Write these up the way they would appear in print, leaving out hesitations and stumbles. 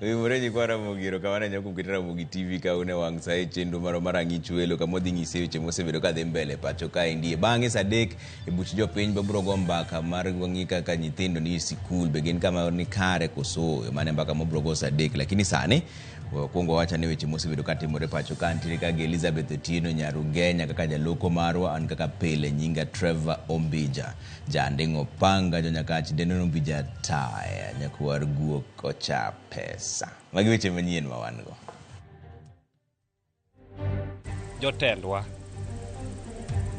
Wemureji kwa Ramogiro kawana nyaku kitara Ramogi TV ka une wangsae chendu marangi chuelo kamodhi ng'ise weche mosebedo kadhi mbele pacho kae ndiye. Bang'e sadek buch jopiny biro go mbaka mar ng'i kaka nyithindo ni sikul be gin kama ni kare koso mane mbaka mobiro go sadek, lakini sani kuongo wacha ni weche mosebedo katimore pacho ka ntiere ka Elizabeth Otieno Nyarugenya kaka jaloko marwa an kaka pile nyinga Trevor Ombija jandingo panga jonyakach deno Ombija taya nyakwar guok kocha pesa. Magi weche manyien ma wan go. Jotendwa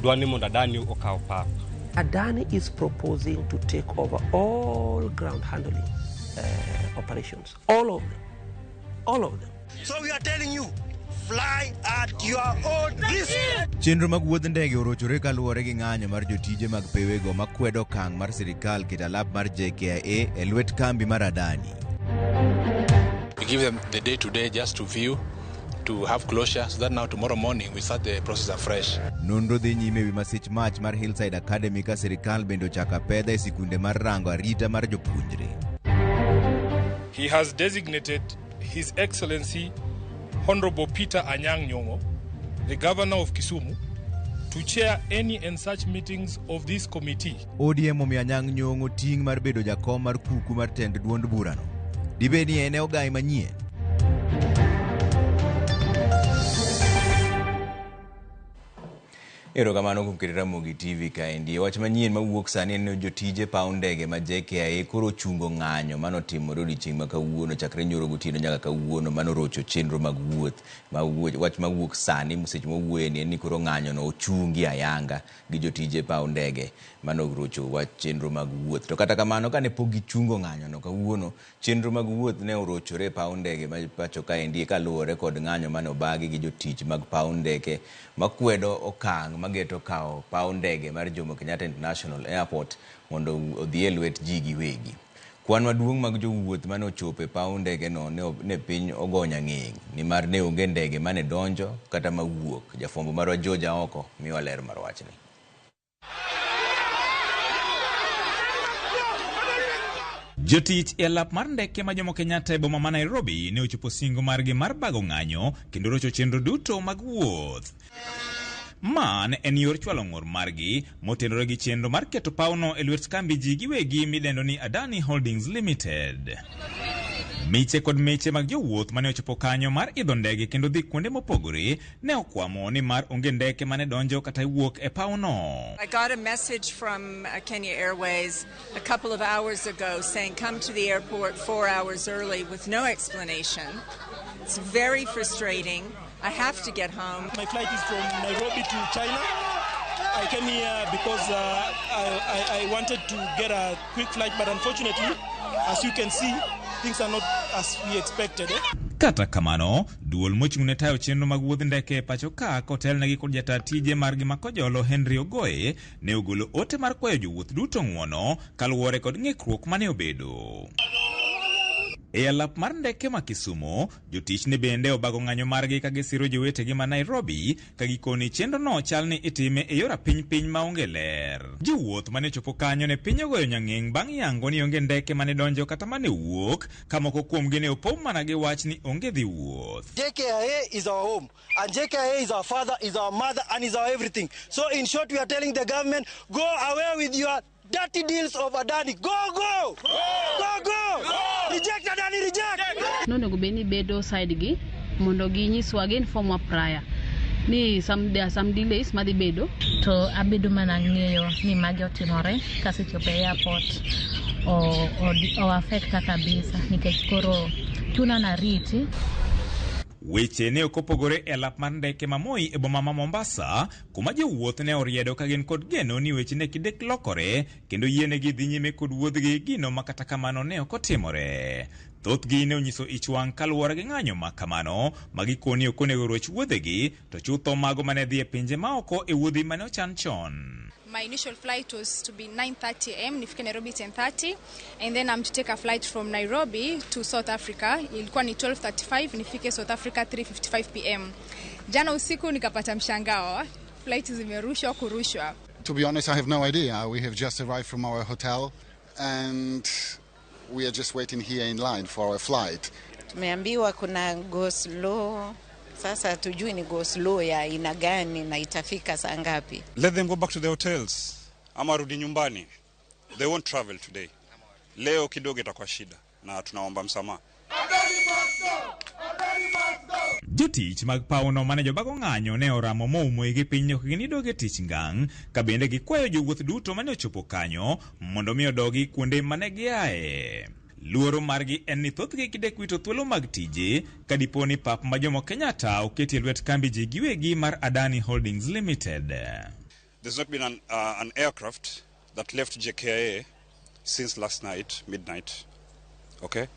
dwani mondo Adani okaw pap. Adani is proposing to take over all ground handling operations, all of them. So we are telling you, fly at your own risk. Chenro mag wuodh ndege orochore kaluwore gi ng'anyo mar jotije mag pewego makwedo kang' mar sirikal kit alap mar JKIA e lwet kambi mar Adani. We give them the day to day just to view, to have closure, so that now tomorrow morning we start the process afresh. Nonro dhi nyime wi masich mach mar Hillside Academy ka sirikal bende ochaka pedha e sikunde mar rango arita mar jopuonjre. He has designated His Excellency Honorable Peter Anyang' Nyong'o, the Governor of Kisumu, to chair any and such meetings of this committee. ODM omiyo Anyang' Nyong'o ting' mar bedo jakom mar kuku mar tend duond burano. Dibe ni ene ogai manyien. Erokamano kuom keto Ramogi TV kaendi. Wach manyien mawuok sani en jotije paw ndege ma JKIA koro chungo ng'anyo manotimore odiechieng' ma kawuono chakre nyoro gotieno nyaka kawuono manorocho chenro mag wuoth. Wach mawuok sani seche mawuoye ni en ni koro ng'anyono ochungi ayanga gi jotije paw ndege manorocho wach chenro mag wuoth. To kata kamano kane pok gichungo ng'anyono kawuono, chenro mag wuoth ne orochore paw ndege ma pacho kaendi kaluwore kod ng'anyo mane obagi gi jotich mag paw ndege makwedo okang' mageto kao paw ndege mar Jomo Kenyatta International Airport mondo odhi e lwet ji giwegi. Kwan maduong' mag jowuoth mane ochopo e paw ndege no ne piny ogonya ng'eng ni mar ne onge ndege mane donjo kata mawuok. Jafwambo marwa Georgia oko miwa ler mar wachni. Jotich e lap mar ndeke ma Jomo Kenyatta e boma ma Nairobi ne ochopo singo margi mar bago ng'anyo kendo rocho chenro duto mag wuoth. Man en yor chwalo ng'ur margi motenore gi chenro mar keto pawno e lwet kambi ji giwegi midendo ni Adani Holdings Limited. Miche kod meche mag jowuoth mane ochopo kanyo mar idho ndege kendo dhi kuonde mopogore ne okwamo ni mar onge ndeke mane donjo kata wuok e pawno. I got a message from Kenya Airways a couple of hours ago saying come to the airport 4 hours early with no explanation. It's very frustrating. I have to get home. My flight is from Nairobi to China. I came here because I wanted to get a quick flight, but unfortunately, as you can see, things are not as we expected. Kata kamano, duol mochung' ne tayo chenro mag wuodh ndeke pacho ka kotelnegi kod jata tije margi makojolo Henry Ogoye ne ogolo ote mar kwayo jowuoth duto ng'uono kaluwore kod ng'ikruok mane obedo. E alap mar ndeke ma Kisumu, jotich ne bende obago ng'anyo margi ka gisiro jowetegi ma Nairobi ka gikoni chenro no chalni itime e yor piny maonge ler. Jowuoth mane chopo kanyo ne piny ogoyo nyang'eng bang' yango ni onge ndeke mane donjo kata mane wuok, ka moko kuomgi ne opong' mana gi wach ni onge dhi wuoth. JKIA is our home, and JKIA is our father, is our mother, and is our everything. So in short, we are telling the government, go away with your dirty deals of Adani. Go, go! Go, go! Reject Adani, reject! No nego beni bedo side gi mondo gi nyiswa again from prior ni there are some delays madhi bedo to abedo mana ng'eyo ni magi otimore kasechopo e airport o affecta kabisa nikech koro tuna na riti. Weche ne okopogore e lap mar ndeke ma Moi e boma ma Mombasa, kuma jowuoth ne oriedo ka gin kod geno ni weche ne kidek lokore kendo yienegi dhi nyime kod wuodhgi gino ma kata kamano ne okotimore. Thothgi ne onyiso ich wang' kaluwore gi ng'anyo ma kamano magikoni okonego roch wuodhegi to chutho mago mane dhi e pinje maoko e wuodhi mane ochan chon. My initial flight was to be 9:30 a.m. nifike Nairobi 10:30, and then I'm to take a flight from Nairobi to South Africa. Ilikuwa ni 12:35 nifike South Africa 3:55 p.m. Jana usiku nikapata mshangao, flight zimerushwa kurushwa. To be honest, I have no idea. We have just arrived from our hotel and we are just waiting here in line for our flight. Tumeambiwa kuna go slow. Sasa hatujui ni go slow ya aina gani na itafika saa ngapi. Let them go back to their hotels. Ama rudi nyumbani. They won't travel today. Leo kidogo itakuwa shida na tunaomba msamaha. Jotich mag pauno mane jobago ng'anyo ne oramo moumo gi piny ok ginidoge tich ngang' ka bende gikwayo jowuoth duto mane ochopo kanyo mondo mi odogi kuonde mane giaye. Luoro margi en ni thothgi gidek wito thuolo mag tije ka dipo ni pap ma Jomo Kenyatta oketi e lwet kambi ji giwegi mar Adani Holdings Limited. There's not been an aircraft that left JKIA since last night, midnight. Okay?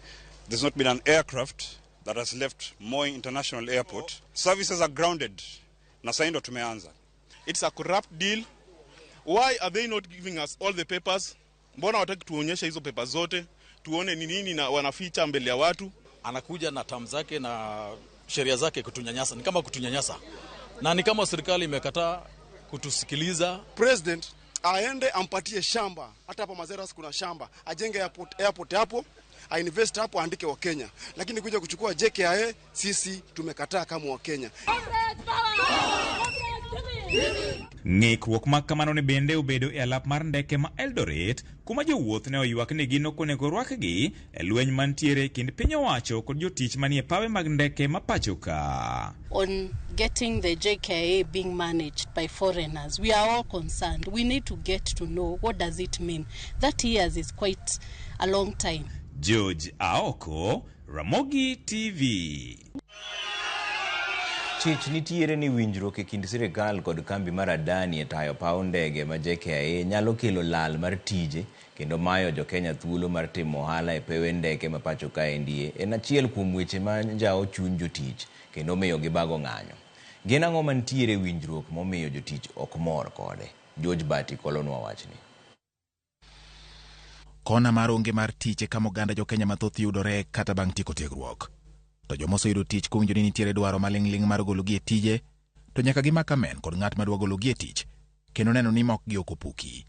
There's not been an aircraft that has left Moi International Airport. Services are grounded. Na sasa ndo tumeanza. It's a corrupt deal. Why are they not giving us all the papers? Mbona wataki tuonyeshe hizo papers zote? Tuone ni nini na wanaficha mbele ya watu. Anakuja na tamu zake na sheria zake kutunyanyasa. Ni kama kutunyanyasa. Na ni kama serikali imekataa kutusikiliza. President aende ampatie shamba. Hata hapa Mazeras kuna shamba. Ajenge airport hapo. Ainvest hapo andike wa Kenya. Lakini kuja kuchukua JKIA sisi tumekataa kama wa Kenya. Ng'ikruok ma kamano ne bende obedo e alap mar ndeke ma Eldoret kuma jowuoth ne oywak ni gin ok onego rwakgi e lweny mantiere kind piny owacho kod jotich manie pawe mag ndeke ma pachoka. On getting the JKIA being managed by foreigners, we are all concerned. We need to get to know what does it mean. 30 years is quite a long time. George Aoko, Ramogi TV. Chich nitiere ni winjruok e kind sirikal kod kambi mar Adani e tayo paw ndege ma JKIA nyalo kelo lal mar tije kendo mayo jo Kenya thuolo mar timo ohala e pewe ndeke ma pacho kae ndie en achiel kuom weche ma njao chuny jotich kendo miyo gibago ng'anyo. Gin ang'o mantiere winjruok momiyo jotich ok mor kode? George Bati kolonwa wachni. Kona mar onge mar tich kama oganda jo Kenya mathoth yudore kata bang' tieko tiegruok. To joma oseyudo tich kuwinjo ni nitiere dwaro maling'ling mar gologi e tije, to nyaka gimak amen kod ng'at madwa gologi e tich, kendo neno ni mok gi okopuki.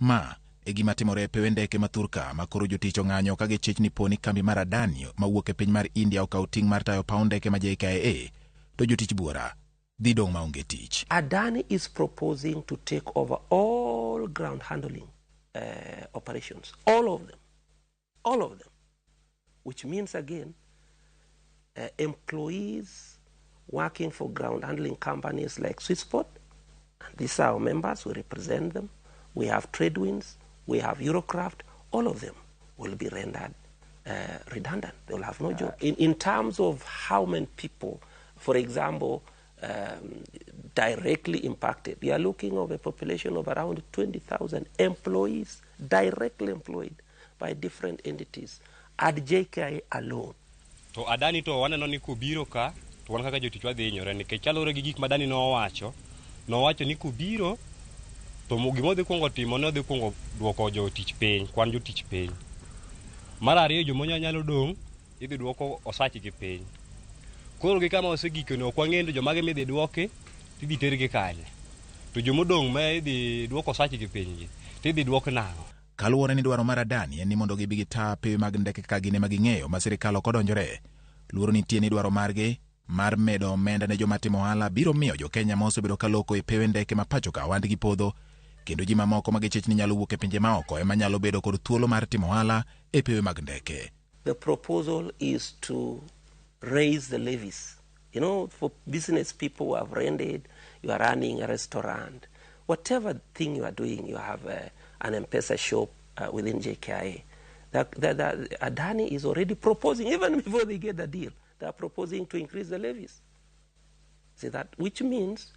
Ma e gima timore e pewe ndeke ma Thurka ma koro jotich ong'anyo ka gichich ni poni kambi mar Adani mawuok e piny mar India okawo ting' mar tayo paw ndeke ma JKIA, to jotich buora dhi dong' maonge tich. Adani is proposing to take over all ground handling operations, all of them, which means again employees working for ground handling companies like Swissport, and these are our members, we represent them. We have Tradewinds, we have Eurocraft, all of them will be rendered redundant. They will have no job. In terms of how many people, for example, directly impacted, we are looking at a population of around 20,000 employees directly employed by different entities at JKIA alone. To Adani to waneno ni kubiro ka to wan kaka jotich wadhi hinyore nikech chalore gi gik ma Adani nowacho ni kubiro to gimo dhi kuongo timo ne dhi kuongo duoko jotich piny, kwan jotich piny. Mar ariyo jomonya nyalo dong' idhi duoko osachi gi piny. Koro gi kama osegikone ok wang'endo jomage midhi duoke tidhi tergi kanye. To jomodong' ma idhi duoko osachi gi piny gi tidhi duok nang'o? Kaluwore ni dwaro mar Adani en ni mondo gibi gitaa pewe mag ndeke ka gine ma ging'eyo ma sirikal ok odonjore. Luoro nitie ni dwaro margi mar medo omenda ne joma timo ohala biro miyo jo Kenya ma osebedo ka loko e pewe ndeke ma pachoka wandgi podho, kendo ji mamoko ma gichich ni nyalo wuok e pinje maoko ema nyalo bedo kod thuolo mar timo ohala e pewe mag ndeke. The proposal is to raise the levies. You know, for business people who have rented, you are running a restaurant, whatever thing you are doing, you have an M-Pesa shop within JKIA. Adani is already proposing, even before they get the deal, they are proposing to increase the levies. See that? Which means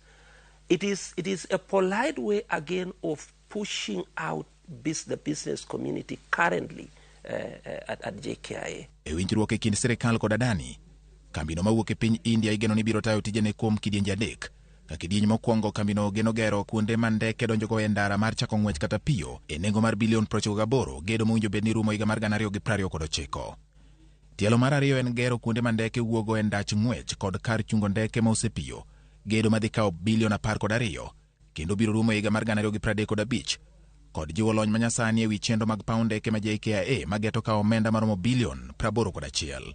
it is a polite way again of pushing out the business community currently at JKIA. E winjruok e kind sirikal kod Adani, kambino mawuok e piny India igeno ni biro tayo tijene kuom kidienje adek. Ka kidieny mokwongo kambino geno gero kuonde ma ndeke donjogo e ndara mar chako ng'wech kata piyo e nengo mar bilion 98, gedo mowinjo bed ni rumo higa mar 2029. Tielo mar ariyo en gero kuonde ma ndeke wuogo e ndach ng'wech kod kar chungo ndeke ma osepiyo, gedo madhi kawo bilion 12, kendo biro rumo higa mar 2035, kod jiwo lony manyasani e wi chenro mag paw ndeke ma JKIA ma geto kawo omenda maromo bilion 81.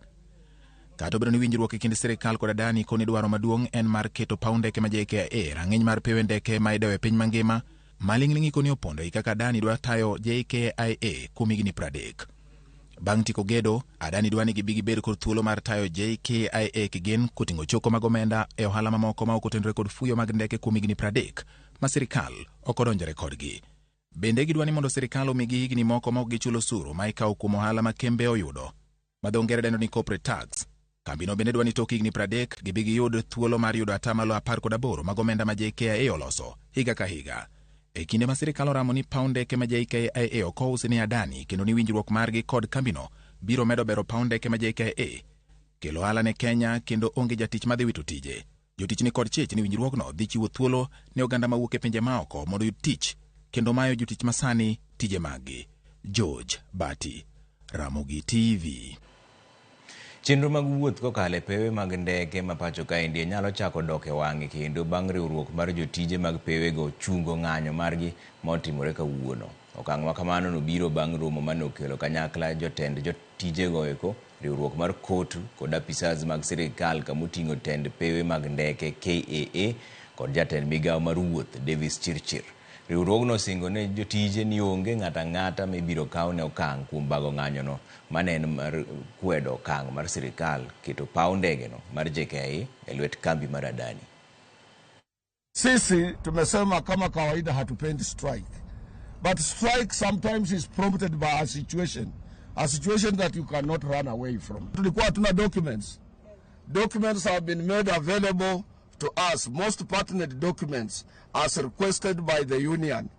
Kata obedo ni winjruok e kind sirikal kod adani koni dwaro maduong' en mar keto paw ndeke ma JKIA rang'iny mar pewe ndeke ma idewo e piny mangima, maling'ling' koni opondo i kaka Adani dwa tayo JKIA kuom higni 30. Bang' tiko gedo, Adani dwani gibi gibed kod thuolo mar tayo JKIA kigen koting'o choko mag omenda e ohala mamoko ma ok otenore kod fuyo mag ndeke kuom higni 30 ma sirikal ok odonjore kodgi. Bende gidwani mondo sirikal omigi higni moko ma ok gichulo osuru ma ikawo kuom ohala ma kembe oyudo, ma dho ngere dendo ni corporate tax. Kambino bende dwani tok higni 30 gibi giyud thuolo mar yudo atamalo 18 mag omenda ma JKIA oloso higa ka higa. E kinde ma sirikal oramo ni paw ndeke ma JKIA ok ousi ni Adani kendo ni winjruok margi kod kambino biro medo bero paw ndeke ma JKIA, kelo ohala ne Kenya kendo onge jatich madhi wito tije. Jotich ni kod chich ni winjruokno dhi chiwo thuolo ne oganda mawuok e pinje maoko mondo yud tich kendo mayo jotich masani tije maggi. George Bati, Ramogi TV. Chenro mag wuoth kokalo e pewe mag ndeke ma pacho kaendi nyalo chako dok e wang'e kendo bang' riwruok mar jotije mag pewego chungo ng'anyo margi motimore kawuono. Okang' ma kamano nobiro bang' romo manokelo kanyakla jotend jotijego eko, riwruok mar KOTU kod apisas mag sirikal kamoting'o tend pewe mag ndeke KAA kod jatend migawo mar wuoth Davis Chirchir. Riwruogno osingo ne jotije ni onge ng'ata ng'ata mibiro kaw ne okang' kuom bago ng'anyono manen mar kwedo okang' mar sirikal keto paw ndegeno mar JKIA e lwet kambi mar Adani. Sisi tumesema kama kawaida hatupendi strike, but strike sometimes is prompted by a situation that you cannot run away from. Tulikuwa hatuna documents. Documents have been made available to us, most pertinent documents as requested by the union.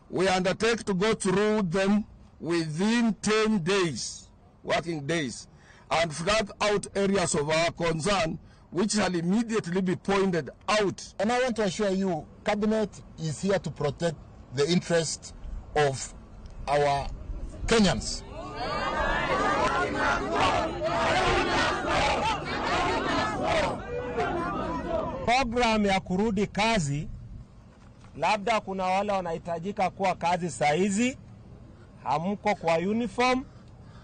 We undertake to go through them within 10 days, working days, and flag out areas of our concern which shall immediately be pointed out. And I want to assure you, Cabinet is here to protect the interest of our Kenyans. Program ya kurudi kazi, labda kuna wale wanahitajika kuwa kazi saizi, hamko kwa uniform,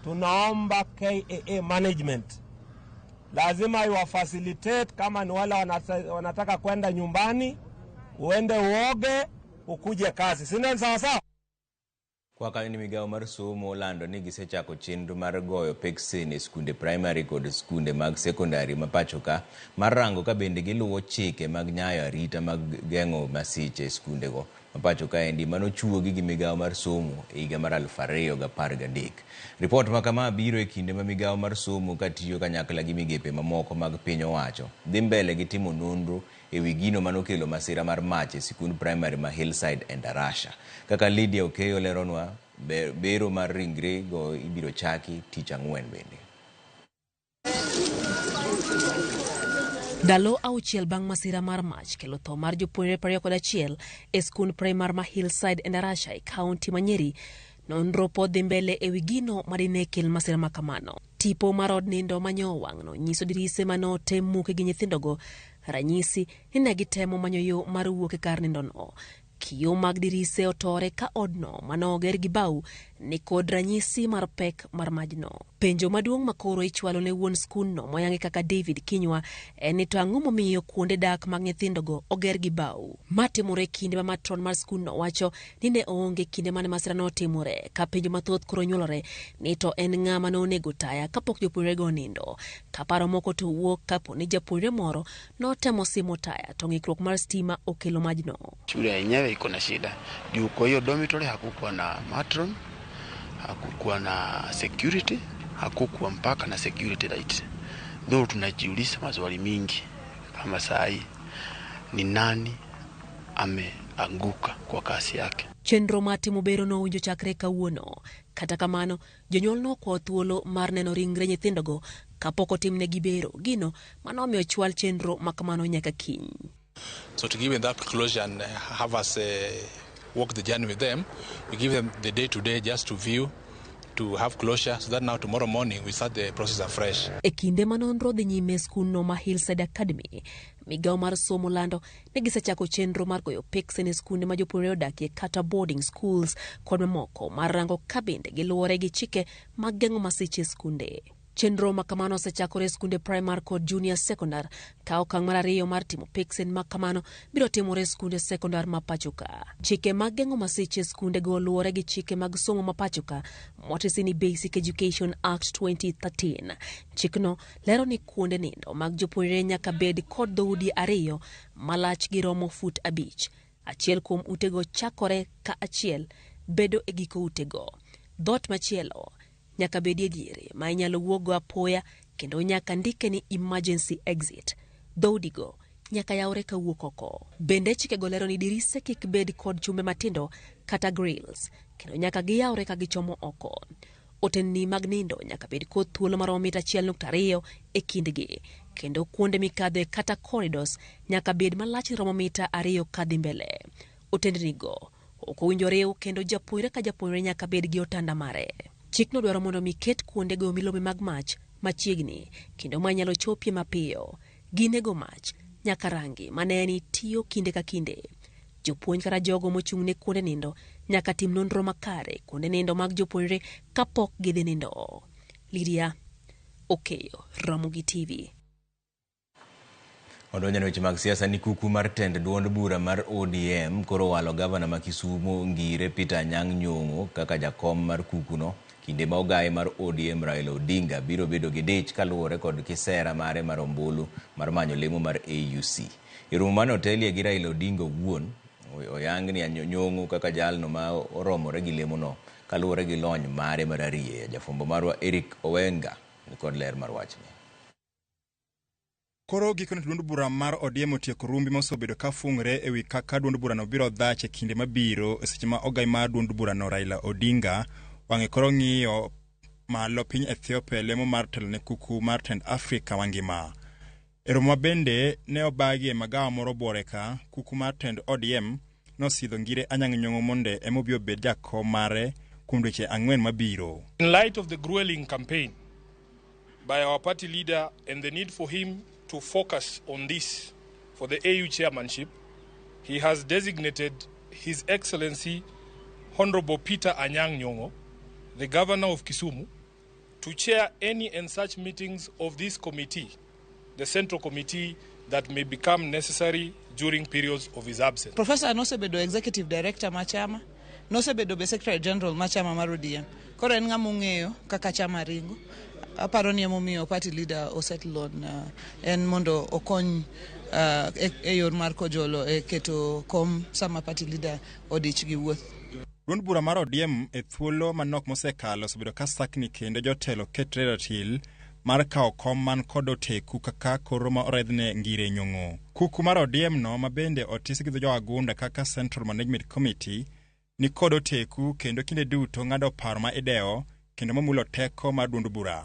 tunaomba KAA management lazima iwafacilitate. Kama ni wale wanataka kwenda nyumbani, uende uoge, ukuje kazi. Sina sawa sawa? Kwa kanini migawo mar somo lando ni gisechako chenro mar goyo peksen e skunde primary kod skunde mag secondary ma pacho ka mar rango ka bende giluwo chike mag nyayo arita mag geng'o masiche e skunde go ma pacho ka endi manochuogi gi migawo mar somo e higa mar 2013. Ripot ma kama biro e kinde ma migawo mar somo katiyo kanyakla gi migepe mamoko mag piny owacho dhi mbele gi timo nonro e wi gino manokelo masira mar mach e sikund primary ma Hillside and Arasha. Kaka Lydia Okeyo leronwa, bero mar ringre go ibiro chaki tich ang'wen bende. Dalo auchiel bang' masira mar mach kelo tho mar jopuonjre 21 e skund primary ma Hillside and Arasha e kaunti ma Nyeri, nonro pod dhi mbele e wi gino madine kel masira ma kamano. Tipo mar od nindo manyo wang'no nyiso dirise manotem muke gi nyithindogo, ranyisi ni ne gitemo manyo yo mar wuok e kar nindono. Kiyo mag dirise otore ka odno manoger gi bau ni kod ranyisi mar pek mar majno. Penjo maduong' makoro ichwalo ne wuon skunno moyangi kaka David Kinywa en ni to ang'o momiyo kuonde dak mag nyithindogo oger gi bau. Matimore kinde ma matron mar skunno wacho ni ne oonge kinde mane masira no timore, ka penjo mathoth koro nyuolore ni to en ng'ama nonego taya kapok jopuonjre go nindo. Kaparo moko to wuok kapo ni japuonjre moro notemo simo taya to ng'ikruok mar stima okelo majno. Shule yenyewe iko na shida juu, kwa hiyo dormitory hakukuwa na matron, hakukuwa na security, hakukuwa mpaka na security light. Though tunajiuliza maswali mingi kama saa hii ni nani ameanguka kwa kasi yake. Chenro matimo bero no winjo chakre kawuono. Kata kamano, jonyuol no kwa thuolo mar neno ringre nyithindogo kapok otimnegi bero, gino manomiyo chwal chenro makamano nyaka kiny. So to give them that closure and have us walk the journey with them, we give them the day-to-day just to view, to have closure, so that now tomorrow morning we start the process afresh. E kinde manonro dhi nyime skunno ma Hillside Academy, migawo mar somo lando ne gisechako chenro mar goyo peksen e skunde ma jopuonjre odakie kata boarding schools kod mamoko mar rango ka bende giluwore gi chike mag geng'o masiche e skunde. Chenro makamano osechakore skunde primar kod junior secondar ka okang' mar ariyo mar timo peksen makamano biro timore skunde sekondar ma pachoka. Chike mag geng'o masiche skunde go luwore gi chike mag somo ma pachoka motisi ni Basic Education Act 2013. Chikno lero ni kuonde nindo mag jopuonjre nyaka bed kod dhoudi ariyo malach gi romo fut 5. Achiel kuom utego chakore ka achiel bedo e giko utego. Dhot machielo nyaka bedie diere ma inyalo wuogo apoya kendo nyaka ndike ni emergency exit. Dhoudigo nyaka yawre ka wuok oko. Bende chikego lero ni dirise kik bed kod chumbe matindo kata grills kendo nyaka giyawre ka gichomo oko. Otenni mag nindo nyaka bed kod thuolo maromo mita 1.2 e kindgi kendo kuonde mikadhe kata corridors nyaka bed malach romo mita 2 kadhi mbele. Otendnigo ok owinjore kendo japuonjre ka japuonjre nyaka bed gi otanda mare. Chikno dwaro mondo miket kuonde go milome mag mach machiegni kendo manyalo chopie mapiyo. Ginego mach nyaka rangi maneni tiyo kinde ka kinde. Jopuonj kata jogo mochung'ne kuonde nindo nyaka tim nonro makare kuonde nindo mag jopuonjre kapok gidhi nindo. Lydia Okeyo, Ramogi TV. Odonjane weche mag siasa ni kuku mar tend duond bura mar ODM koro walo gavana ma Kisumu Ngire Peter Anyang' Nyong'o kaka jakom mar kukuno. Kinde ma ogaye mar ODM Raila Odinga biro bedo gi dich kaluwore kod kisera mare mar ombulu mar manyo lemo mar AUC. Irumo mane otelie gi Raila Odinga wuon oyang ni Nyong'o kaka jalno ma oromore gi lemono kaluwore gi lony mare mar ariye. Jafumbo marwa Eric Owenga ni kod ler mar wachni. Koro gikone duond bura mar ODM otieko rumbi mosebedo ka fungre ewi kaka duond bura no biro dhach e kinde mabiro e seche ma ogai mar duond bura no Raila Odinga wang'e koro ng'iyo malo piny Ethiopia lemo mar telo ne kuku mar tend Afrika wangima. E romo mabende ne obagi e magawa moro bore ka kuku mar tend ODM nosidho Ngire Anyang' Nyong'o monde emobiro bed jakom mare kuom dweche 4 mabiro. In light of the grueling campaign by our party leader and the need for him to focus on this for the AU chairmanship, he has designated His Excellency Honorable Peter Anyang' Nyong'o, the Governor of Kisumu, to chair any and such meetings of this committee, the Central Committee, that may become necessary during periods of his absence. Professor nosebedo Executive Director machama, nosebedo be Secretary General machama mar ODM. Koro en ng'ama ong'eyo kaka chama ringo. Aparo ni emomiyo party leader osettle on en mondo okony e yor mar kojolo e keto kom sama party leader odich gi wuoth. Duond bura mar ODM e thuolo manok mosekalo osebedo ka sakni kendo jotelo ketre ratil mar kawo kom man kod oteku kaka koro ma oredhne Ngire Nyong'o. Kuku mar ODM no mabende otisi gi jo agunda kaka Central Management Committee ni kod oteku kendo kinde duto ng'ado paro ma idewo kendo mamulo teko mar duond bura.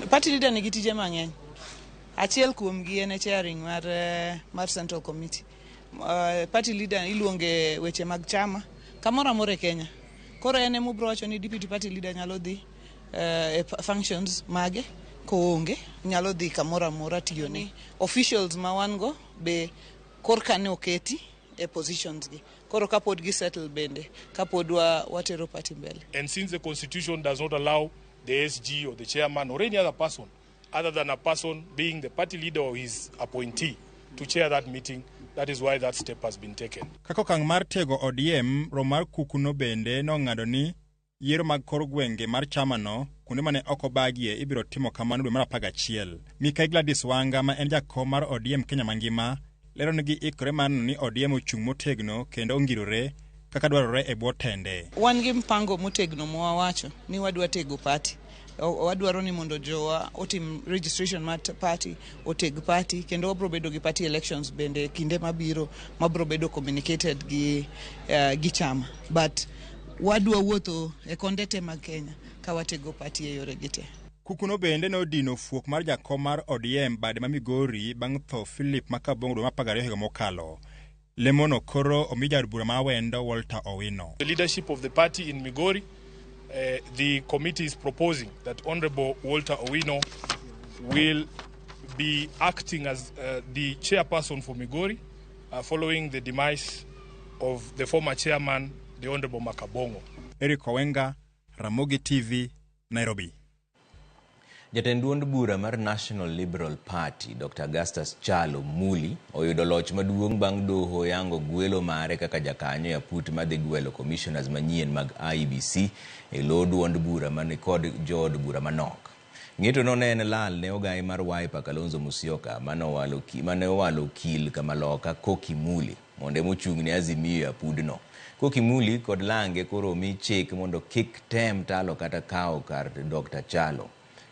Party leader nigi tije mang'eny. Achiel kuom gi en chairing mar Central Committee. Party leader iluonge weche mag chama kamoro amora e Kenya. Koro en emo bro wacho ni deputy party leader nyalo dhi e functions mage koonge nyalo dhi kamoro amora tiyo ni officials ma wan go be korka ne oketi e positions gi. Koro kapod gi settle bende kapod watero party mbele. And since the constitution does not allow the SG or the chairman or any other person other than a person being the party leader or his appointee to chair that meeting, that is why that step has been taken. Kako kang mar tego ODM romar kukuno bende no ng'ado ni yiero mag kor gwenge mar chama no kuonde mane oko bagie ibiro timo kamano dwe mar 11. Mikael Gladys Wanga ma en jakom mar ODM Kenya mangima lero nigi ikore mar ni ODM ochung' motegno kendo ongirore kaka dwarore e bwo tende. Wan gi mpango motegno mwawacho ni wadwa tego party. Wadwaro ni mondo jowa otim registration mar party, oteg party kendo obro bedo gi party elections bende kinde mabiro mabro bedo communicated gi chama. But wadwa wuotho e kondete mag Kenya ka watego party e yore gite. Kukuno bende no dino fuok mar jakom mar ODM bade ma Migori bang' tho Philip Makabongo dwe mar 12 higa mokalo. Lemono koro omija bura ma wendo Walter Owino. The leadership of the party in Migori, the committee is proposing that Honorable Walter Owino will be acting as the chairperson for Migori following the demise of the former chairman, the Honorable Makabongo. Eric Owenga, Ramogi TV, Nairobi. Jatend duond bura mar National Liberal Party, Dr. Augustus Chalo Muli, oyudo loch maduong' bang' doho yango gwelo mare kaka jakanyo ya put madhi gwelo commissioners manyien mag IEBC e lo duond bura mani kod jood bura manok. Ng'eto no ne en lal ne ogai mar Wiper Kalonzo Musyoka mane owalo kil Kamaloka Koki Muli mondo mochung' ne Azimio ya pudno. Koki Muli kod Lange koro mi chik mondo kik tem talo kata kao kar Dr. Chalo.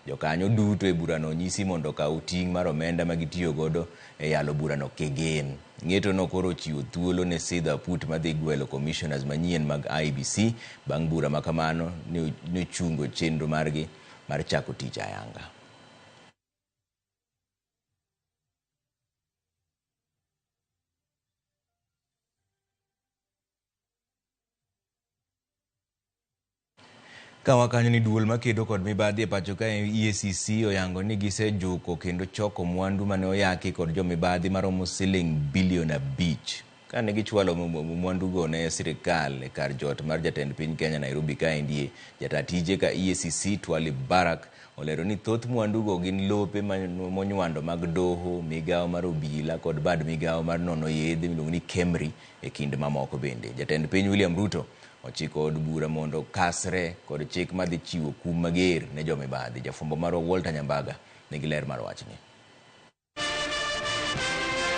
Jokanyo duto e burano nyisi mondo kaw ting' mar omenda magitiyo godo e yalo burano kegen. Ng'eto no koro chiwo thuolo ne sidha put madhi gwelo commissioners manyien mag IEBC bang' bura makamano ne chungo chenro margi mar chako tich ayanga. Kawakanyo ni duol makedo kod mibadhi e pacho ka EACC oyango ni gisejuko kendo choko mwandu mane oyaki kod jo mibadhi maromo siling bilion 5 kane gichwalo mwandu go ne sirikal e kar jot mar jatend piny Kenya Nairobi kaendie. Jatatije ka EACC Twali Barak olero ni thoth mwandu go gin lope monywando mag doho, migawo mar obila kod bad migawo mar nono yedhe miluongo ni KEMRI e kind mamoko bende. Jatend piny William Ruto ochiko od bura mondo kasre kod chik madhi chiwo kum mager ne jo mibadhi. Jafumbo mar Walter Nyambaga nigi ler mar wachni.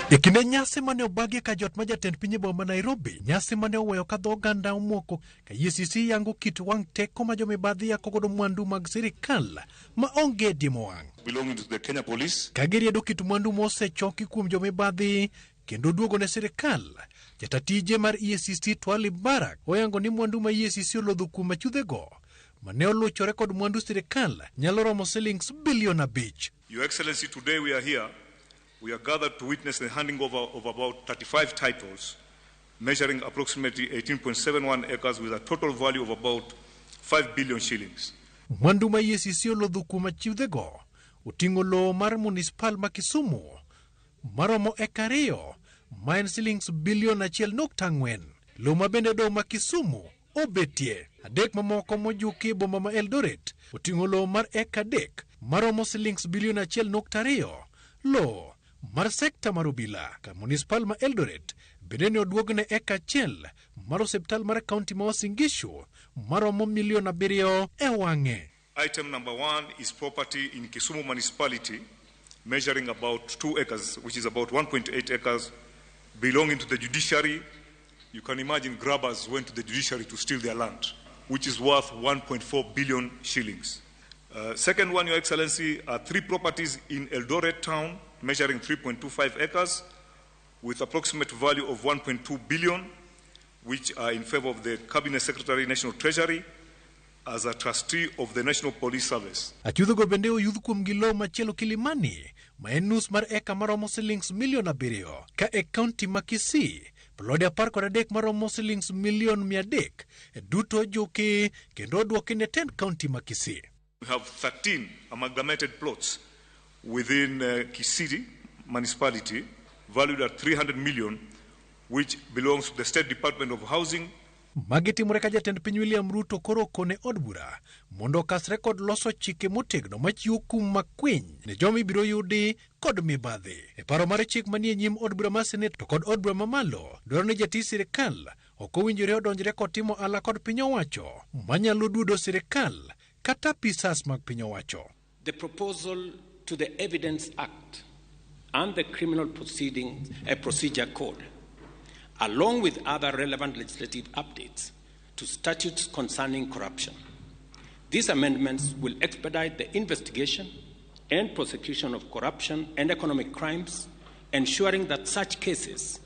E kinde nyasi mane obagi ka jot ma jatend piny boma Nairobi, nyasi mane oweyo ka dho oganda omoko ka EACC yango kit wang' teko ma jo mibadhi yako godo mwandu mag sirikal ma onge dimo wang'. Belonging to the Kenya Police. Ka giriedo kit mwandu mosechoki kuom jo mibadhi kendo duogo ne sirikal, jatatije mar EACC Twali Barak oyango ni mwandu ma EACC olodho kuom achudhego mane oluchore kod mwandu sirikal nyalo romo shillings bilion 5. Your Excellency, today we are here. We are gathered to witness the handing over of about 35 titles, measuring approximately 18.71 acres with a total value of about 5 billion shillings. Mwandu ma EACC olodho kuom achudhego oting'o lowo mar municipal ma Kisumu maromo eka 2 ma en shillings bilion 1.4. Lowo ma bende do ma Kisumu obetie. 3 mamoko mojuki boma ma Eldoret oting'o lowo mar eka 3 maromo shillings bilion 1.2. Lowo mar sekta mar obila ka municipal ma Eldoret bende ne oduogne eka 1 mar osiptal mar kaunti ma Uasin Gishu maromo milion 7 e wang'e. Item number 1 is property in Kisumu municipality measuring about 2 acres, which is about 1.8 acres, belonging to the judiciary. You can imagine grabbers went to the judiciary to steal their land, which is worth 1.4 billion shillings. Second one, Your Excellency, are 3 properties in Eldoret town measuring 3.25 acres with approximate value of 1.2 billion, which are in favor of the Cabinet Secretary, National Treasury, as a trustee of the National Police Service. Achudho go bende oyudh kuom gilo machielo Kilimani, ma en nus mar eka maromo shillings milion 7, ka e kaunti ma Kisii, plode 13 maromo shillings milion 300, duto joki kendo oduoki ne 10 kaunti ma Kisii. We have 13 amalgamated plots within Kisii municipality, valued at 300 million, which belongs to the State Department of Housing. Magitimore ka jatend piny William Ruto koro kone od bura mondo kasre kod loso chike motegno machiwo kum makwiny ne jomi biro yudi kod mibadhi. E paro mar chik manie nyim od bura mar Senate to kod od bura mamalo dwaro ni jatij sirikal ok owinjore odonjre kod timo ala kod piny owacho manyalo duodo sirikal kata pisas mag piny owacho. The proposal to the Evidence Act and the Criminal Procedure Code, along with other relevant legislative updates to statutes concerning corruption. These amendments will expedite the investigation and prosecution of corruption and economic crimes, ensuring that such cases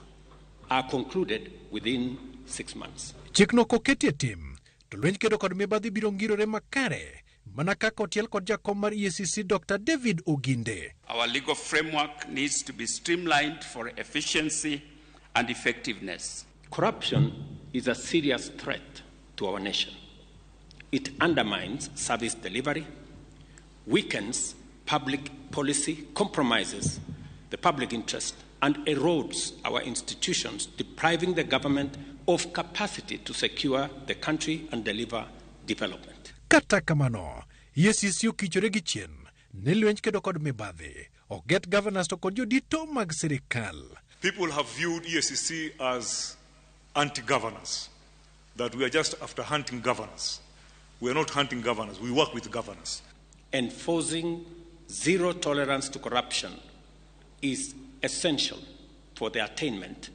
are concluded within 6 months. Chikno koketie tim, to lwenj kedo kod mibadhi biro ngirore makare, mana kaka otiel kod jakom mar EACC Dr. David Oginde. Our legal framework needs to be streamlined for efficiency and effectiveness. Corruption is a serious threat to our nation. It undermines service delivery, weakens public policy, compromises the public interest, and erodes our institutions, depriving the government of capacity to secure the country and deliver development. Kata kamano, EACC okichore gi chien nilwenj kedo kod mibadhi oget governors to kod jodito mag sirikal. People have viewed EACC as anti-governors, that we are just after hunting governors. We are not hunting governors, we work with governors. Enforcing zero tolerance to corruption is essential for the attainment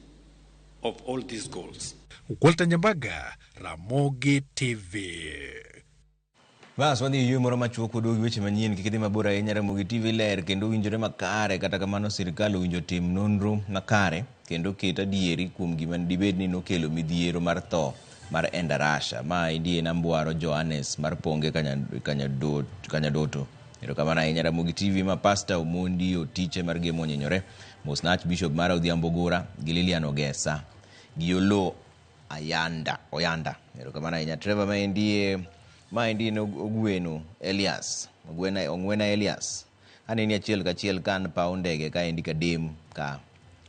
of all these goals. Walter Nyambaga, Ramogi TV. Bas wadhi yue moro machuok duogi weche manyien kikidhi mabor ahinya. Ramogi TV ler kendo winjore makare, kata kamano sirikal owinjo tim nonro makare kendo ket adieri kuom gima dibed ni nokelo midhiero mar tho mar Endarasha. Ma indie nambwaro Johannes mar Ponge Kanyadoto. Erokamano ahinya. Ramogi TV ma Pastor Omondi Otiche mar Gemo Nyenyore, Mosnach Bishop mar Odhiambo Gora gi Lilian Ogesa gi Olo Oyanda. Erokamano ahinya. Trevor ma indie Ogweno Elias, Ongwena Elias. Aneni achiel kachiel kan paw ndege ka endi kadem ka.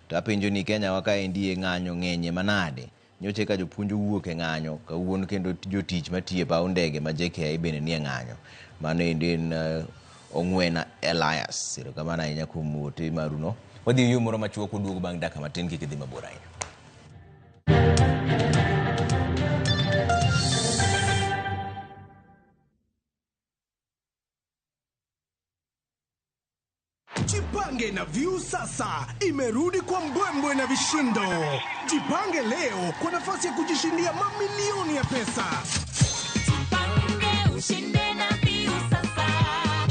To apenjo ni Kenya wa ka endi ng'anyo ng'enye manade. Nyoche ka jopuonj wuok e ng'anyo kawuono kendo jotich matiye paw ndege ma JKIA bende nie ng'anyo. Mano endi Ongwena Elias. Erokamano ahinya kuom wote maruno. Wadhi yue moro machuok duogo bang' dakika matin kikidhi mabor ahinya. Jipange na View sasa imerudi kwa mbwembwe na vishindo. Jipange leo kwa nafasi ya kujishindia mamilioni ya pesa. Jipange ushinde na View sasa.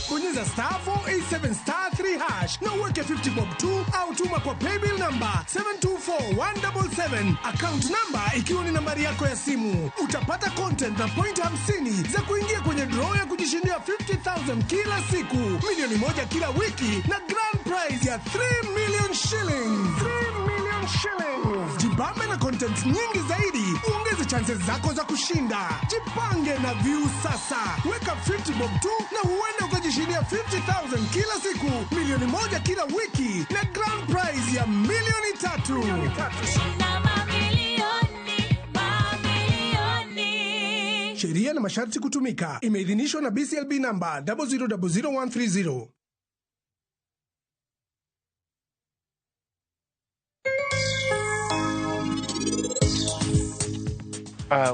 Bonyeza *487*3# na uweke 50 bob tu au tuma kwa paybill number 724177. Account number ikiwa ni nambari yako ya simu. Utapata content na point 50 za kuingia kwenye draw ya kujishindia 50,000 kila siku, milioni moja kila wiki na grand prize ya 3 million shillings. 3 million shillings. Jibambe na content nyingi zaidi, uongeze chances zako za kushinda. Jipange na View sasa. Weka 50 bob tu na huenda ukajishindia 50,000 kila siku, milioni moja kila wiki na grand prize ya milioni 3. Sheria na masharti kutumika. Imeidhinishwa na BCLB namba 0000130.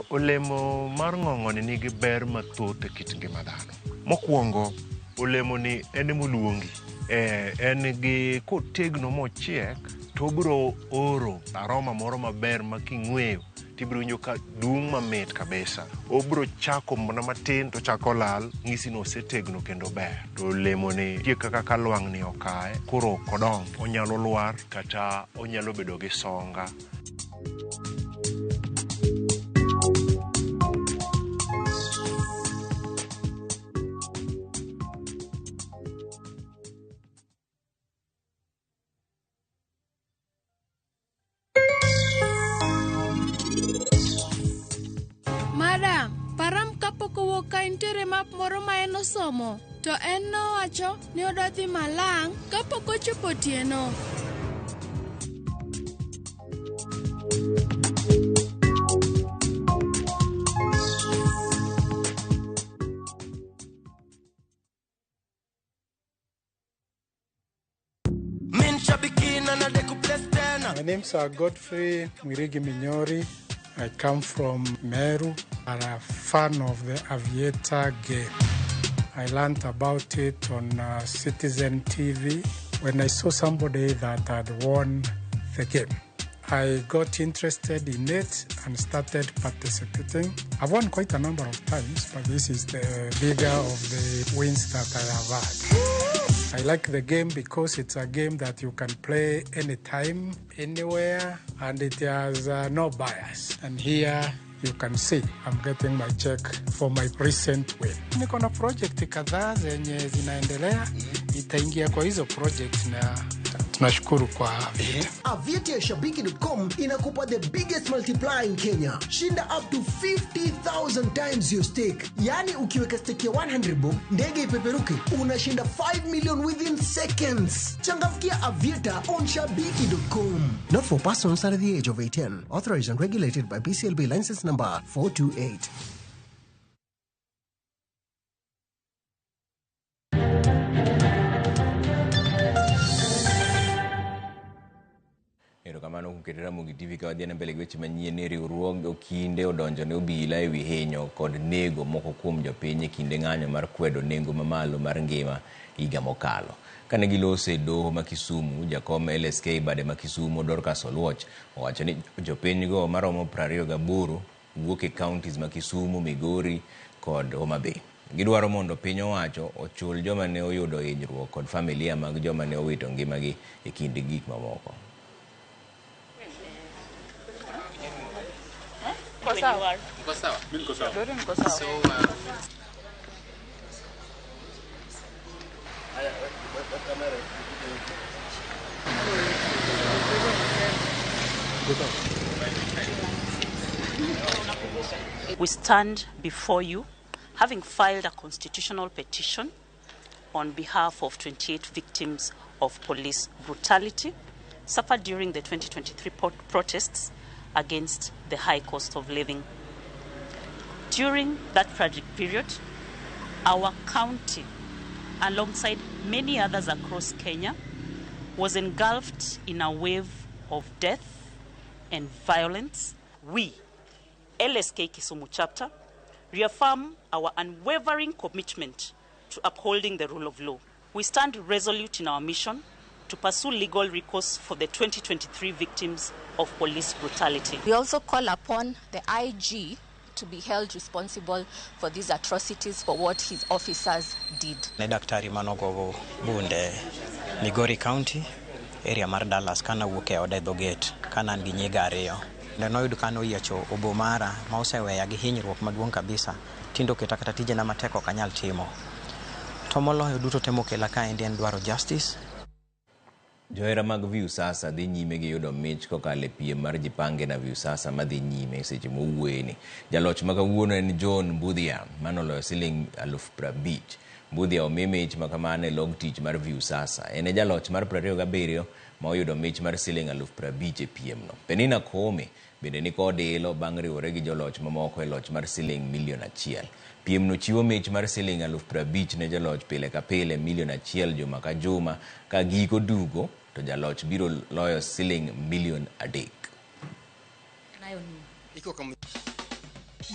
Olemo mar ng'ong'oni nigi ber mathoth e kit ngima dhano. Mokwongo, olemo ni en moluongi. En gi kotegno mochiek to obiro oro aroma moro maber ma king'weyo tibiro winjo ka dung' mamit kabisa. Obiro chako mana matin to chako lal, ng'isi no osetegno kendo ber. To olemo ni tie kaka kalwang' ni okae, koro kodong, onyalo lwar kata onyalo bedo gi songa. Intere map moro ma en osomo, to en nowacho ni ododhi malang' kapok ochopo tieno. My name's Godfrey Mwirigi Minyori. I come from Meru. I'm a fan of the Aviator game. I learned about it on Citizen TV when I saw somebody that had won the game. I got interested in it and started participating. I've won quite a number of times, but this is the bigger of the wins that I have had. I like the game because it's a game that you can play anytime, anywhere, and it has no bias. And here you can see I'm getting my check for my recent win. Niko na project kadhaa zenye zinaendelea, itaingia kwa hizo project na tunashukuru kwa Aviator. Aviator ya Shabiki.com inakupa the biggest multiplier in Kenya. Shinda up to 50,000 times your stake. Yani ukiweka stake ya 100 bob, ndege ipeperuke, unashinda 5 million within seconds. Changamkia Aviator on Shabiki.com. Not for persons under the age of 18. Authorized and regulated by BCLB license number 428. kamano kukete Ramogi TV ka wadhi mbele gi weche manyien ni riwruog okinde odonjo ne obila e wi hinyo kod nego moko kuom jopiny e kinde ng'anyo mar kwedo nengo mamalo mar ngima higa mokalo. Kane gilose doho ma Kisumu, jakom LSK bade ma Kisumu Dorcas Oluoch owacho ni jopiny go maromo 28 wuok e counties ma Kisumu, Migori kod Homa Bay. Gidwaro mondo piny owacho ochul joma ne oyudo hinyruok kod familia mag joma ne owito ngimagi e kind gik mamoko. We stand before you having filed a constitutional petition on behalf of 28 victims of police brutality suffered during the 2023 protests against the high cost of living. During that tragic period, our county, alongside many others across Kenya, was engulfed in a wave of death and violence. We, LSK Kisumu chapter, reaffirm our unwavering commitment to upholding the rule of law. We stand resolute in our mission to pursue legal recourse for the 2023 victims of police brutality. We also call upon the IG to be held responsible for these atrocities for what his officers did. Daktari Manogovo Bunde, Migori County, area mar Dallas, kana wuok e ode dhoget, kana an gi nyiega ariyo. Noyudo kano yiacho obo mara ma oseweya gi hinyruok maduong' kabisa, tindo keta kata tijena matek ok anyal timo. To moloyo duto temo kela ka en dwaro justice. Johera mag Viusasa dhi nyime gi yudo mich kokalo e piem mar jipange na Viusasa madhi nyime seche mowueni. Jaloch ma kawuono en John Mbudhia manoloyo siling 50,000. Mbudhia omi mich makamano e log tich mar Viusasa. En e jaloch mar 27 ma oyudo mich mar siling 50,000 e piemno. Penina Kome bende ni kod ilo bang' riwore gi joloch mamoko e loch mar siling $1,000,000. Piemno chiwo mich mar siling 50,000 ne jaloch pile ka pile $1,000,000 juma ka juma, ka giko dugo to jaloch biro loyo siling $3,000,000.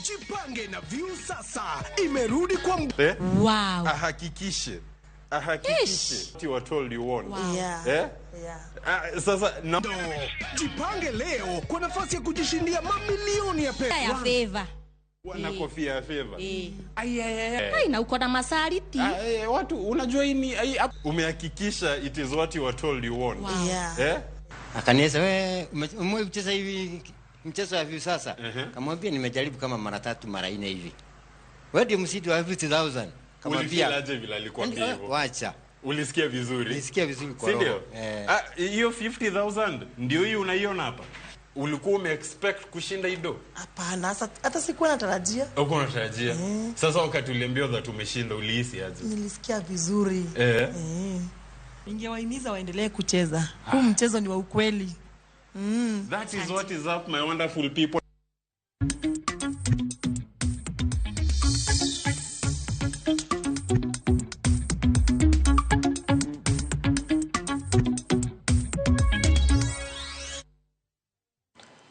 Jipange na Viusasa imerudi kwa Wow. Ahakikishe what you are told you want. Wow. Yeah. Sasa no. Jipange leo kwa nafasi ya kujishindia mamilioni ya pesa. Ya favor. Wana kofia ya favor. Ai na uko na masariti. Watu unajua hii umehakikisha it is what you are told you want. Wow. Yeah. Akanieleza wewe umecheza hivi mchezo wa Viusasa. Kamwambia nimejaribu kama mara 3 mara 4 hivi. Wewe ndio msiti wa 50,000. Kamwambia aje vile alikwambia hivyo. Wacha. Ulisikia vizuri? Nilisikia vizuri kwa roho. Hiyo 50,000 ndio hiyo unaiona hapa. Ulikuwa umeexpect kushinda hido? Hapana, hata sikuwa natarajia. Uko unatarajia? Sasa wakati uliambiwa that umeshinda ulihisi aje? Nilisikia vizuri. Ningewahimiza waendelee kucheza. Huu mchezo ni wa ukweli. That is what is up, my wonderful people.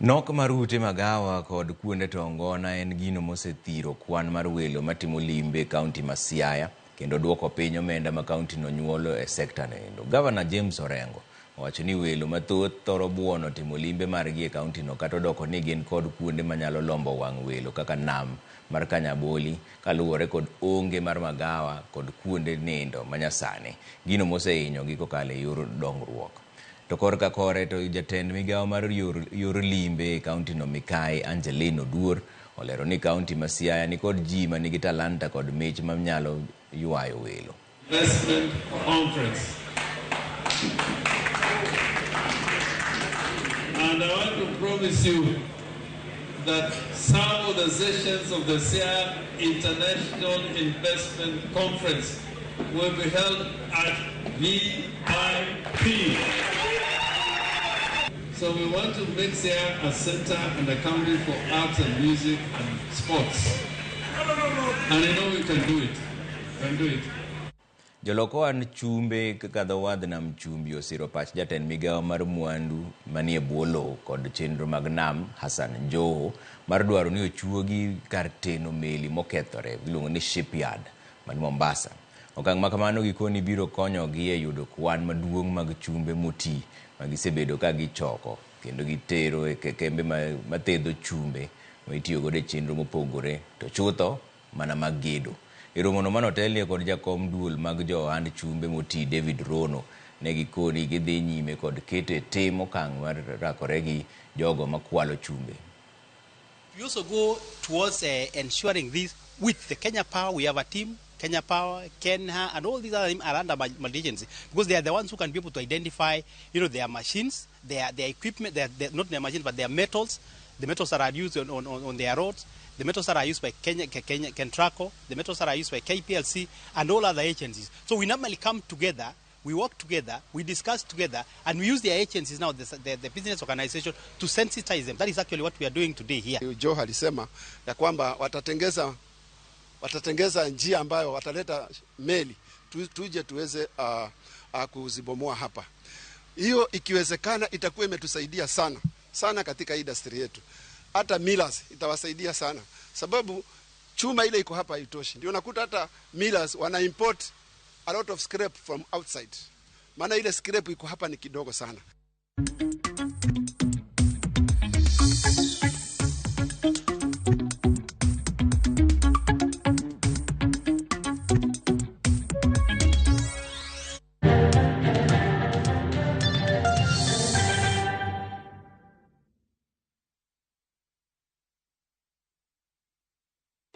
Nok mar ute magawa kod kuonde tongona en gino mosethiro kwan mar welo matimo limbe e kaunti ma Siaya kendo duoko piny omenda ma kaunti no nyuolo e sekta no. Governor James Orengo owacho ni welo mathoth thoro buono timo limbe margi e kaunti no kata odoko ni gin kod kuonde manyalo lombo wang' welo kaka nam mar Kanyaboli kaluwore kod onge mar magawa kod kuonde nindo manyasani, gino mosehinyo gi kokalo e yor dongruok. To korka kore to jatend migawo mar yor limbe e kaunti no Mikai Angelino Duor olero ni kaunti ma Siaya ni kod ji ma nigi talanta kod mich ma nyalo ywayo welo. Investment conference. And I want to promise you that some of the sessions of the Siaya International Investment Conference will be held at VIP. So we want to make Siaya a center and a county for arts and music and sports. And I know we can do it. Joloko an chumbe kaka wadh nam chumbi osiro pach jatend migawo mar mwandu manie bwolo kod chenro mag nam Hassan Joho mar dwaro ni ochuogi kar teno meli mokethore iluongo ni shipyard man Mombasa. Okang' makamano gikoni biro konyogi e yudo kwan maduong' mag chumbe moti magisebedo ka gichoko kendo gitero e kembe matedho chumbe ma itiyo godo e chenro mopogore to chutho mana mag gedo. Iromono manotelnie kod jakom duol mag jo ohand chumbe moti David Rono ne gikoni gidhi nyime kod keto e tim okang' mar rakore gi jogo makwalo chumbe. We also go towards ensuring this with the Kenya Power. We have a team, Kenya Power, Kenya, and all these other are under multi-agency because they are the ones who can be able to identify, their machines, their equipment, not their machines, but their metals, the metals that are used on their roads, the metals that are used by Kentraco, the metals that are used by KPLC, and all other agencies. So we normally come together, we work together, we discuss together, and we use their agencies now, the business organization, to sensitize them. That is actually what we are doing today here. Joe alisema ya kwamba watatengeza njia ambayo wataleta meli tuje tuweze kuzibomoa hapa. Hiyo ikiwezekana itakuwa imetusaidia sana katika industry yetu. Hata millers itawasaidia sana. Sababu chuma ile iko hapa haitoshi. Ndio nakuta hata millers wana import a lot of scrap from outside. Maana ile scrap iko hapa ni kidogo sana.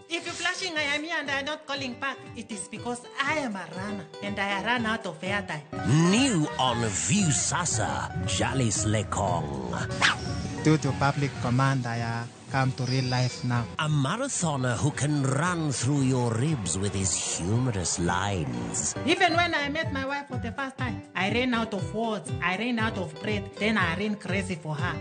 If you're flashing I am here and I am not calling back, it is because I am a runner and I ran out of airtime. New on View Sasa, Jalis Lekong. Due to public command, I come to real life now. A marathoner who can run through your ribs with his humorous lines. Even when I met my wife for the first time, I ran out of words, I ran out of breath, then I ran crazy for her.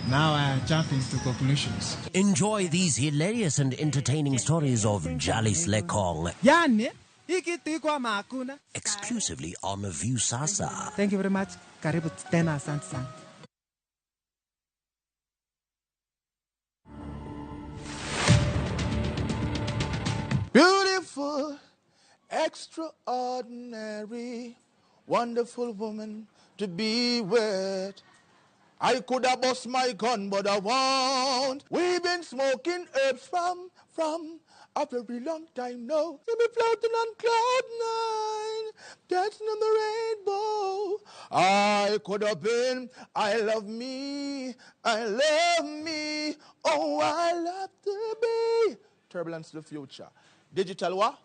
Now I jump into conclusions. Enjoy these hilarious and entertaining stories of Jalis Lekong. Yani, ikitikwa makuna. Exclusively on View Sasa. Thank you very much. Karibu tena, asante sana. Beautiful, extraordinary, wonderful woman to be with. I could have bust my gun, but I won't. We've been smoking herbs from a very long time now. See me floating on cloud nine, dancing on the rainbow. I could have been, I love me, oh, I love to be. Turbulence to the future. Digital what?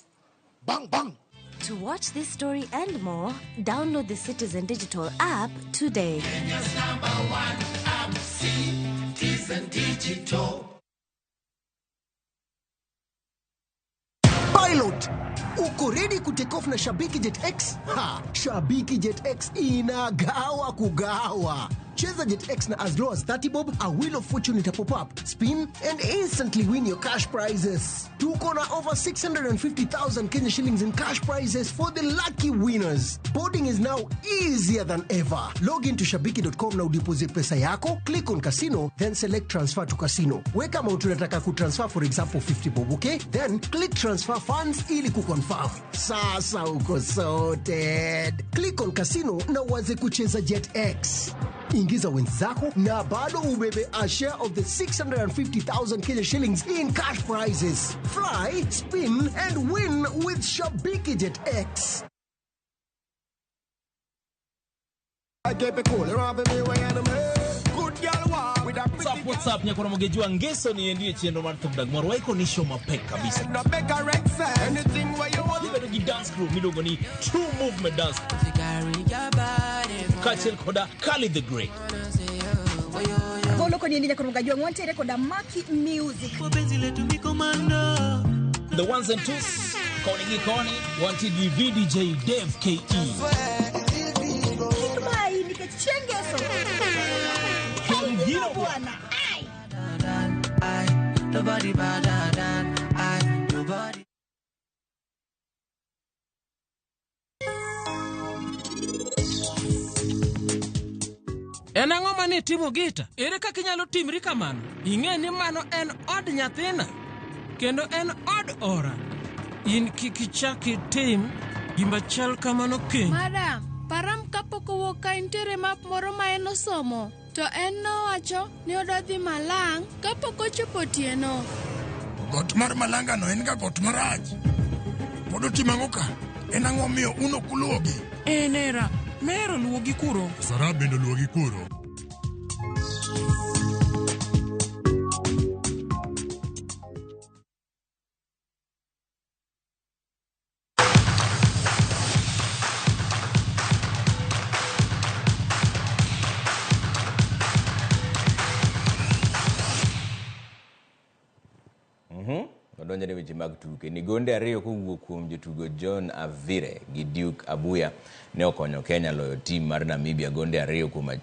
Bang, bang. To watch this story and more, download the Citizen Digital app today. Kenya's #1 app, Citizen Digital. Pilot, uko ready kutake off na Shabiki Jet X? Ha, Shabiki Jet X inagawa kugawa. Cheza Jet X na as low as 30 bob, a wheel of fortune itapop up, spin, and instantly win your cash prizes. Tuko na over 650,000 Kenya shillings in cash prizes for the lucky winners. Boarding is now easier than ever. Log into shabiki.com na udeposit pesa yako, click on casino, then select transfer to casino. Weka amount unataka kutransfer, for example 50 bob, okay? Then click transfer funds ili kuconfirm. Sasa uko sorted. Click on casino na uanze kucheza Jet X. Ingiza wenzako na bado ubebe a share of the 650,000 Kenya shillings in cash prizes. Fly, spin, and win with Shabiki Jet X. I keep it cool, What's up, nyakona mugeji wa Ngeso ni ndiye chiendo martha mdagmar waiko ni show mapek kabisa. Nibedogi dance crew midogo ni True Movement Dance. Kachel koda Kali the Great. Voloko ni ndiye kurugaji wa mwante rekoda Maki Music. The ones and twos, Koni, wanted VDJ Dave KE. Kitumai nikechengeso. Kingino bwana. Nobody better than En ang'o mane timo Gita? Ere kaka inyalo timri kamano? Ing'e ni mano en od nyathina. Kendo en od ora. In kikichaki tim gima chal kamano kiny. Madam, param kapok owuok ka intere map moro ma en osomo. To en nowacho ni ododhi Malang kapok ochopo tieno. Got mar Malanga no en ga got marach. Podo timang'o ka? En ang'o miyo uno kuluogi? Enera, mero luogi kuro. Sara bendo luogi kuro. Odonjane weche mag tuke. Ni gonde ariyo kowuok kuom jotugo John Avire gi Duke Abuya ne okonyo Kenya loyo tim mar Namibia gonde 2-1.